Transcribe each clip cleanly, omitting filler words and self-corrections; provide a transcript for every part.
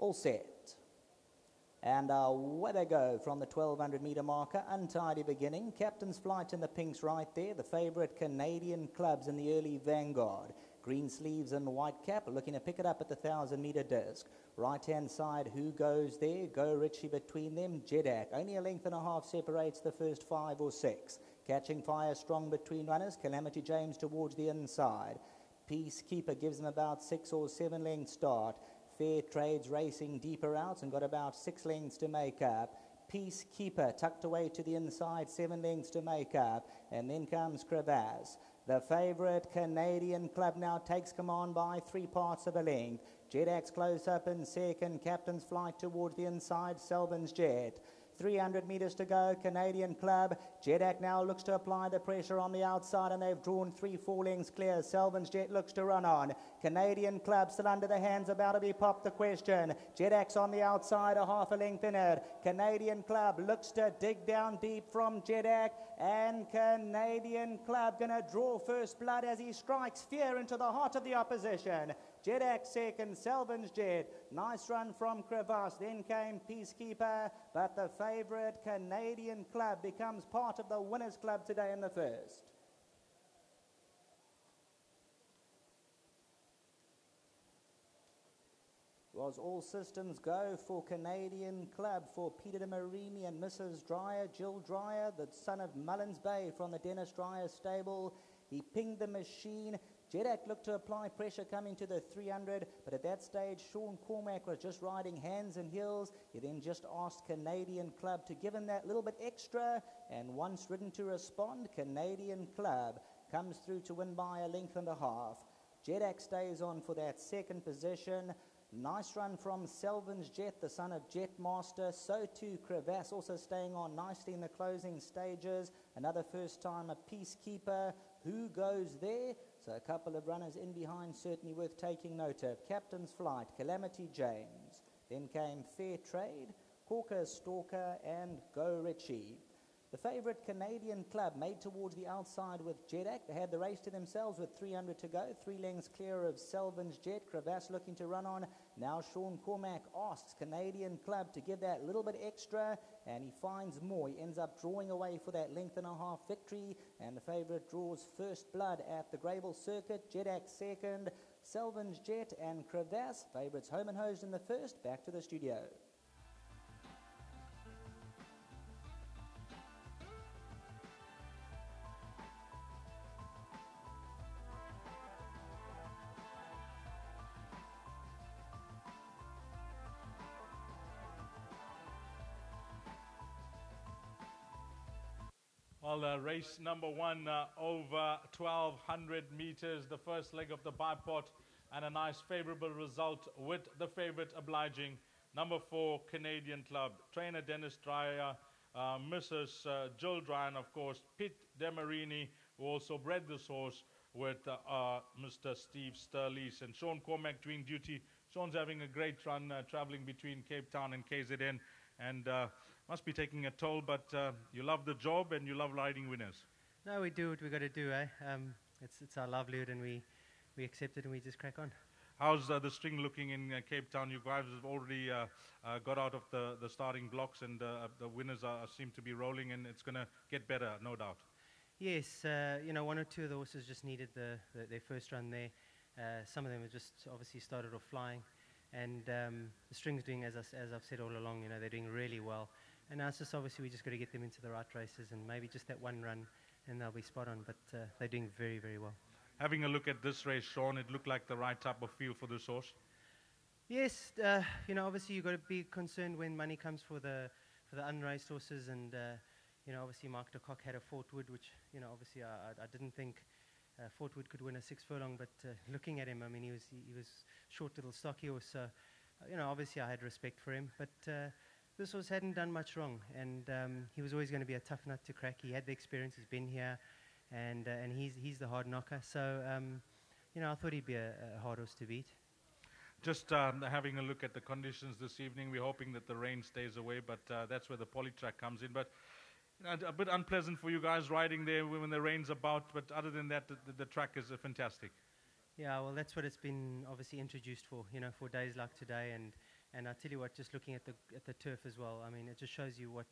All set. And away they go from the 1200 metre marker. Untidy beginning. Captain's Flight in the pinks right there. The favourite Canadian Clubs in the early vanguard. Green sleeves and white cap, looking to pick it up at the 1000 metre disc. Right hand side, who goes there? Go Richie between them. Jedak, only a length and a half separates the first 5 or 6. Catching Fire strong between runners. Calamity James towards the inside. Peacekeeper gives them about 6 or 7 length start. Fair Trades racing deeper out and got about 6 lengths to make up. Peacekeeper tucked away to the inside, 7 lengths to make up. And then comes Crevasse. The favourite Canadian Club now takes command by 3 parts of a length. Jedak's close up in second. Captain's Flight towards the inside. Selvins Jet. 300 metres to go, Canadian Club. Jedak now looks to apply the pressure on the outside, and they've drawn 3-4 lengths clear. Selvins Jet looks to run on. Canadian Club still under the hands, about to be popped the question. Jedak's on the outside, a half a length in it. Canadian Club looks to dig down deep from Jedak, and Canadian Club going to draw first blood as he strikes fear into the heart of the opposition. Jedak second, Selvins Jet. Nice run from Crevasse. Then came Peacekeeper, but the favourite Canadian Club becomes part of the winners' club today in the first. Was all systems go for Canadian Club for Peter de Marini and Mrs. Dreyer, Jill Dreyer, the son of Mullins Bay from the Dennis Dreyer stable. He pinged the machine. Jedak looked to apply pressure coming to the 300, but at that stage, Sean Cormack was just riding hands and heels. He then just asked Canadian Club to give him that little bit extra, and once ridden to respond, Canadian Club comes through to win by a length and a half. Jedak stays on for that second position. Nice run from Selvins Jet, the son of Jet Master. So too Crevasse, also staying on nicely in the closing stages. Another first time, a Peacekeeper. Who goes there? So a couple of runners in behind, certainly worth taking note of. Captain's Flight, Calamity James. Then came Fair Trade, Corker Stalker, and Go Richie. The favourite Canadian Club made towards the outside with Jedak. They had the race to themselves with 300 to go. 3 lengths clear of Selvins Jet. Crevasse looking to run on. Now Sean Cormack asks Canadian Club to give that little bit extra, and he finds more. He ends up drawing away for that length and a half victory, and the favourite draws first blood at the Greyville circuit. Jedak second, Selvins Jet and Crevasse. Favourites home and hosed in the first. Back to the studio. Well, race number 1 over 1,200 meters, the first leg of the bipod, and a nice favorable result with the favorite obliging. Number 4, Canadian Club. Trainer Dennis Dreyer, Mrs. Jill Dreyer, and of course, Pete Demarini, who also bred this horse with Mr. Steve Sturlees. And Sean Cormack doing duty. Sean's having a great run traveling between Cape Town and KZN. And must be taking a toll, but you love the job and you love riding winners. No, we do what we got to do, eh? It's our livelihood, and we accept it and we just crack on. How's the string looking in Cape Town? You guys have already got out of the starting blocks, and the winners seem to be rolling, and it's going to get better, no doubt. Yes, you know, 1 or 2 of the horses just needed their first run there. Some of them have just obviously started off flying. And the string's doing, as I've said all along, you know, they're doing really well. And now it's just obviously we just got to get them into the right races, and maybe just that one run and they'll be spot on. But they're doing very, very well. Having a look at this race, Sean, it looked like the right type of field for this horse. Yes, you know, obviously you've got to be concerned when money comes for the unraced horses. And, you know, obviously Mark de Kock had a Fort Wood, which, you know, obviously I didn't think Fort Wood could win a 6 furlong, but looking at him, I mean, he was short little stocky horse, so you know, obviously I had respect for him, but this horse hadn't done much wrong, and he was always going to be a tough nut to crack. He had the experience, he's been here, and he's the hard knocker, so you know, I thought he'd be a hard horse to beat. Just having a look at the conditions this evening, we're hoping that the rain stays away, but that's where the polytrack comes in. But a bit unpleasant for you guys riding there when the rain's about, but other than that, the track is fantastic. Yeah, well, that's what it's been obviously introduced for, you know, for days like today, and And I tell you what, just looking at the turf as well, I mean, it just shows you what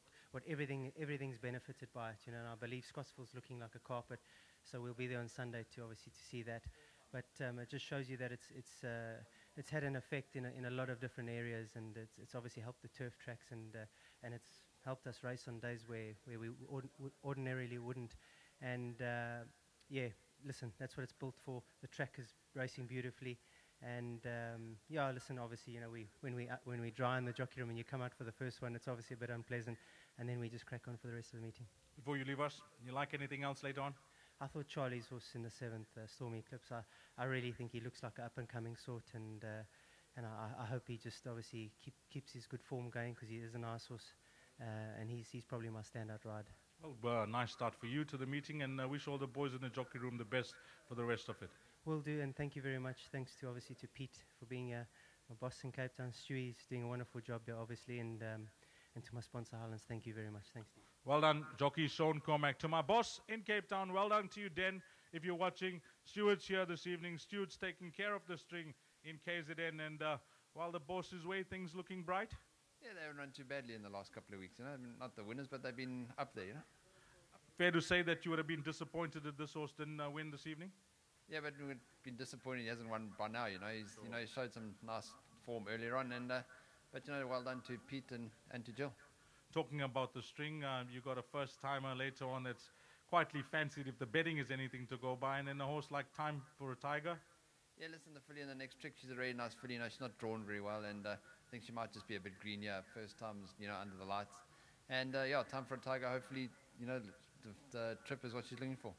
everything's benefited by it, you know. And I believe Scottsville's looking like a carpet, so we'll be there on Sunday to obviously to see that. But it just shows you that it's had an effect in a lot of different areas, and it's obviously helped the turf tracks, and it's helped us race on days where we ordinarily wouldn't. And yeah, listen, that's what it's built for. The track is racing beautifully. And yeah, listen, obviously, you know, when we dry in the jockey room and you come out for the first one, it's obviously a bit unpleasant, and then we just crack on for the rest of the meeting. Before you leave us, you like anything else later on? I thought Charlie's horse in the 7th, Stormy Eclipse, I really think he looks like an up-and-coming sort, and I hope he just obviously keeps his good form going, because he is a nice horse, and he's probably my standout ride. Well, nice start for you to the meeting, and wish all the boys in the jockey room the best for the rest of it. Will do, and thank you very much. Thanks to obviously to Pete for being here, my boss in Cape Town. Stewie's doing a wonderful job here, obviously, and to my sponsor Highlands, thank you very much. Thanks, Steve. Well done, jockey Sean Cormack. To my boss in Cape Town, well done to you, Den. If you're watching, Stuart's here this evening. Stuart's taking care of the string in KZN, and while the boss is away, things looking bright. Yeah, they haven't run too badly in the last couple of weeks. You know, not the winners, but they've been up there. You know. Fair to say that you would have been disappointed that this horse didn't win this evening. Yeah, but we've been disappointed he hasn't won by now. You know, he showed some nice form earlier on, and but you know, well done to Pete and to Jill. Talking about the string, you got a first timer later on that's quietly fancied if the betting is anything to go by, and then a horse like Time for a Tiger. Yeah, listen, the filly in the next trick, she's a really nice filly. You know, she's not drawn very well, and I think she might just be a bit green. Yeah, first time, you know, under the lights, and yeah, Time for a Tiger. Hopefully, you know, the trip is what she's looking for.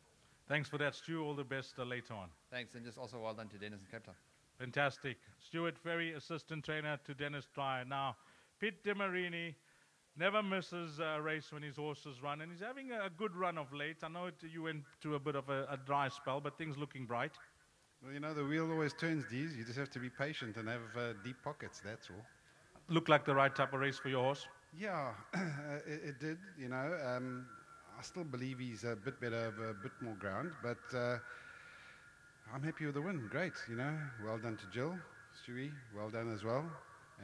Thanks for that, Stu. All the best later on. Thanks, and just also well done to Dennis in Cape Town. Fantastic. Stuart Ferry, assistant trainer to Dennis Dry. Now, Pete DeMarini never misses a race when his horses run, and he's having a good run of late. I know you went through a bit of a dry spell, but things looking bright. Well, you know, the wheel always turns, Dees. You just have to be patient and have deep pockets, that's all. Looked like the right type of race for your horse? Yeah, it did, you know. I still believe he's a bit better, a bit more ground, but I'm happy with the win. Great, you know. Well done to Jill, Stewie, well done as well.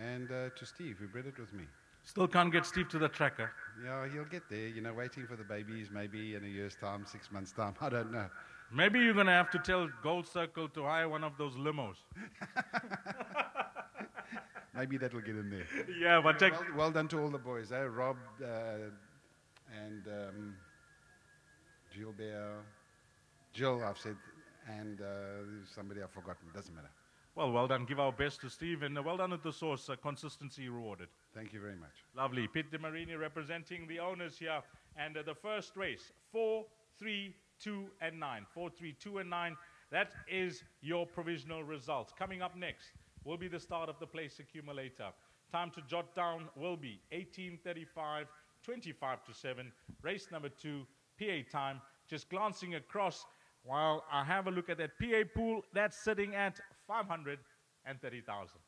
And to Steve, who bred it with me. Still can't get Steve to the tracker. Yeah, he'll get there, you know, waiting for the babies maybe in a year's time, 6 months' time, I don't know. Maybe you're going to have to tell Gold Circle to hire one of those limos. Maybe that'll get in there. Yeah, but well done to all the boys, eh? Rob and Gilbert, Jill, I've said, and somebody I've forgotten. Doesn't matter. Well done. Give our best to Steve, and well done at the source. Consistency rewarded. Thank you very much. Lovely. Pete DeMarini representing the owners here, and the first race, 4, 3, 2, and 9. 4, 3, 2, and 9. That is your provisional results. Coming up next will be the start of the place accumulator. Time to jot down will be 18:35, 25 to 7. Race number 2, PA time. Just glancing across while I have a look at that PA pool, that's sitting at 530,000.